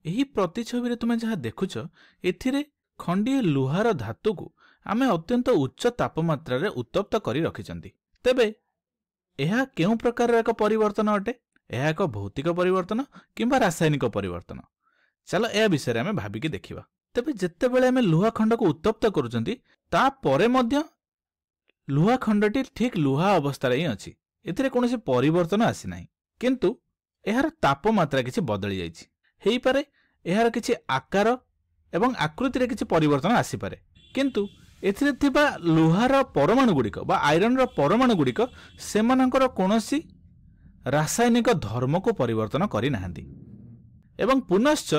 ଏହି ପ୍ରତିଛବିରେ ତୁମେ ଯାହା ଦେଖୁଛ ଏଥିରେ ଖଣ୍ଡିଏ ଲୁହାର ଧାତୁକୁ ଆମେ ଅତ୍ୟନ୍ତ ଉଚ୍ଚ ତାପମାତ୍ରାରେ ଉତ୍ତପ୍ତ କରି ରଖିଛନ୍ତି। ତେବେ ଏହା କେଉଁ ପ୍ରକାରର ଏକ ପରିବର୍ତ୍ତନ ଅଟେ? ଏହା ଏକ ଭୌତିକ ପରିବର୍ତ୍ତନ କିମ୍ବା ରାସାୟନିକ ପରିବର୍ତ୍ତନ? ଚାଲ ଏହା ବିଷୟରେ ଆମେ ଭାବିକି ଦେଖିବା। ତେବେ ଯେତେବେଳେ ଆମେ ଲୁହା ଖଣ୍ଡକୁ ଉତ୍ତପ୍ତ କରୁଛନ୍ତି ତାପରେ ମଧ୍ୟ ଲୁହା ଖଣ୍ଡଟି ଠିକ୍ ଲୁହା ଅବସ୍ଥାରେ ହିଁ ଅଛି। ଏଥିରେ କୌଣସି ପରିବର୍ତ୍ତନ ଆସିନାହିଁ, କିନ୍ତୁ ଏହାର ତାପମାତ୍ରା କିଛି ବଦଳି ଯାଇଛି। ହେଇପାରେ ଏହାର କିଛି ଆକାର ଏବଂ ଆକୃତିରେ କିଛି ପରିବର୍ତ୍ତନ ଆସିପାରେ, କିନ୍ତୁ ଏଥିରେ ଥିବା ଲୁହାର ପରମାଣୁ ଗୁଡ଼ିକ ବା ଆଇରନର ପରମାଣୁ ଗୁଡ଼ିକ ସେମାନଙ୍କର କୌଣସି ରାସାୟନିକ ଧର୍ମକୁ ପରିବର୍ତ୍ତନ କରିନାହାନ୍ତି ଏବଂ ପୁନଶ୍ଚ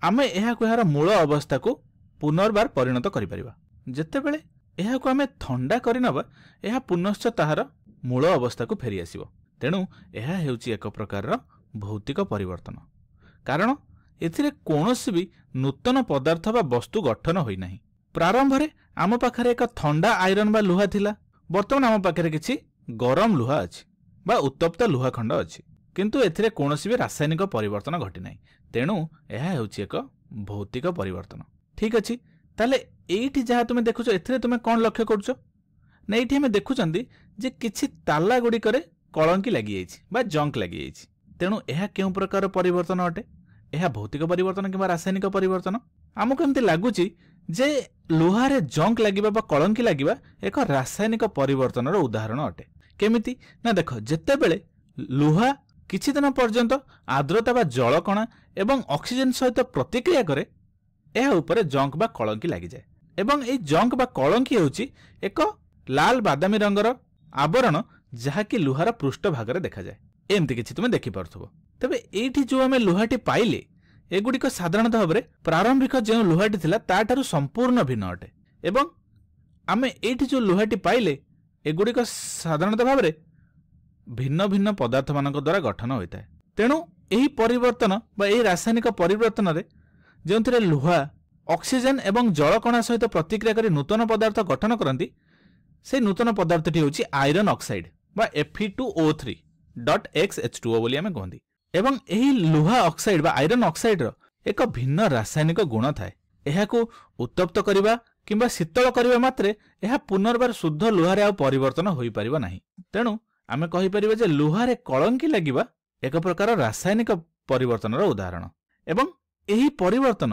ଆମେ ଏହାକୁ ଏହାର ମୂଳ ଅବସ୍ଥାକୁ ପୁନର୍ବାର ପରିଣତ କରିପାରିବା। ଯେତେବେଳେ ଏହାକୁ ଆମେ ଥଣ୍ଡା କରିନେବା ଏହା ପୁନଶ୍ଚ ତାହାର ମୂଳ ଅବସ୍ଥାକୁ ଫେରିଆସିବ। ତେଣୁ ଏହା ହେଉଛି ଏକ ପ୍ରକାରର ଭୌତିକ ପରିବର୍ତ୍ତନ, କାରଣ ଏଥିରେ କୌଣସି ବି ନୂତନ ପଦାର୍ଥ ବା ବସ୍ତୁ ଗଠନ ହୋଇନାହିଁ। ପ୍ରାରମ୍ଭରେ ଆମ ପାଖରେ ଏକ ଥଣ୍ଡା ଆଇରନ୍ ବା ଲୁହା ଥିଲା, ବର୍ତ୍ତମାନ ଆମ ପାଖରେ କିଛି ଗରମ ଲୁହା ଅଛି ବା ଉତ୍ତପ୍ତ ଲୁହା ଖଣ୍ଡ ଅଛି, କିନ୍ତୁ ଏଥିରେ କୌଣସି ବି ରାସାୟନିକ ପରିବର୍ତ୍ତନ ଘଟିନାହିଁ। ତେଣୁ ଏହା ହେଉଛି ଏକ ଭୌତିକ ପରିବର୍ତ୍ତନ। ଠିକ୍ ଅଛି, ତାହେଲେ ଏଇଠି ଯାହା ତୁମେ ଦେଖୁଛ ଏଥିରେ ତୁମେ କ'ଣ ଲକ୍ଷ୍ୟ କରୁଛ ନା ଏଇଠି ଆମେ ଦେଖୁଛନ୍ତି ଯେ କିଛି ତାଲା ଗୁଡ଼ିକରେ କଳଙ୍କି ଲାଗିଯାଇଛି ବା ଜଙ୍କ ଲାଗିଯାଇଛି। ତେଣୁ ଏହା କେଉଁ ପ୍ରକାର ପରିବର୍ତ୍ତନ ଅଟେ? ଏହା ଭୌତିକ ପରିବର୍ତ୍ତନ କିମ୍ବା ରାସାୟନିକ ପରିବର୍ତ୍ତନ? ଆମକୁ ଏମିତି ଲାଗୁଛି ଯେ ଲୁହାରେ ଜଙ୍କ ଲାଗିବା ବା କଳଙ୍କି ଲାଗିବା ଏକ ରାସାୟନିକ ପରିବର୍ତ୍ତନର ଉଦାହରଣ ଅଟେ। କେମିତି ନା ଦେଖ, ଯେତେବେଳେ ଲୁହା କିଛି ଦିନ ପର୍ଯ୍ୟନ୍ତ ଆର୍ଦ୍ରତା ବା ଜଳକଣା ଏବଂ ଅକ୍ସିଜେନ୍ ସହିତ ପ୍ରତିକ୍ରିୟା କରେ ଏହା ଉପରେ ଜଙ୍କ ବା କଳଙ୍କି ଲାଗିଯାଏ ଏବଂ ଏହି ଜଙ୍କ ବା କଳଙ୍କି ହେଉଛି ଏକ ଲାଲ ବାଦାମୀ ରଙ୍ଗର ଆବରଣ ଯାହାକି ଲୁହାର ପୃଷ୍ଠ ଭାଗରେ ଦେଖାଯାଏ। ଏମିତି କିଛି ତୁମେ ଦେଖିପାରୁଥିବ। ତେବେ ଏଇଠି ଯେଉଁ ଆମେ ଲୁହାଟି ପାଇଲେ ଏଗୁଡ଼ିକ ସାଧାରଣତଃ ଭାବରେ ପ୍ରାରମ୍ଭିକ ଯେଉଁ ଲୁହାଟି ଥିଲା ତାଠାରୁ ସମ୍ପୂର୍ଣ୍ଣ ଭିନ୍ନ ଅଟେ ଏବଂ ଆମେ ଏଇଠି ଯେଉଁ ଲୁହାଟି ପାଇଲେ ଏଗୁଡ଼ିକ ସାଧାରଣତଃ ଭାବରେ ଭିନ୍ନ ଭିନ୍ନ ପଦାର୍ଥମାନଙ୍କ ଦ୍ୱାରା ଗଠନ ହୋଇଥାଏ। ତେଣୁ ଏହି ପରିବର୍ତ୍ତନ ବା ଏହି ରାସାୟନିକ ପରିବର୍ତ୍ତନରେ ଯେଉଁଥିରେ ଲୁହା ଅକ୍ସିଜେନ୍ ଏବଂ ଜଳକଣା ସହିତ ପ୍ରତିକ୍ରିୟା କରି ନୂତନ ପଦାର୍ଥ ଗଠନ କରନ୍ତି, ସେହି ନୂତନ ପଦାର୍ଥଟି ହେଉଛି ଆଇରନ୍ ଅକ୍ସାଇଡ୍ ବା Fe2O3.XH2O ବୋଲି ଆମେ କୁହନ୍ତି। ଏବଂ ଏହି ଲୁହା ଅକ୍ସାଇଡ୍ ବା ଆଇରନ୍ ଅକ୍ସାଇଡ୍ର ଏକ ଭିନ୍ନ ରାସାୟନିକ ଗୁଣ ଥାଏ। ଏହାକୁ ଉତ୍ତପ୍ତ କରିବା କିମ୍ବା ଶୀତଳ କରିବା ମାତ୍ରେ ଏହା ପୁନର୍ବାର ଶୁଦ୍ଧ ଲୁହାରେ ଆଉ ପରିବର୍ତ୍ତନ ହୋଇପାରିବ ନାହିଁ। ତେଣୁ ଆମେ କହିପାରିବା ଯେ ଲୁହାରେ କଳଙ୍କି ଲାଗିବା ଏକ ପ୍ରକାର ରାସାୟନିକ ପରିବର୍ତ୍ତନର ଉଦାହରଣ ଏବଂ ଏହି ପରିବର୍ତ୍ତନ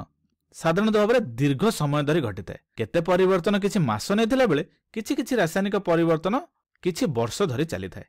ସାଧାରଣତଃ ଭାବରେ ଦୀର୍ଘ ସମୟ ଧରି ଘଟିଥାଏ। କେତେ ପରିବର୍ତ୍ତନ କିଛି ମାସ ନେଇଥିଲା ବେଳେ କିଛି କିଛି ରାସାୟନିକ ପରିବର୍ତ୍ତନ କିଛି ବର୍ଷ ଧରି ଚାଲିଥାଏ।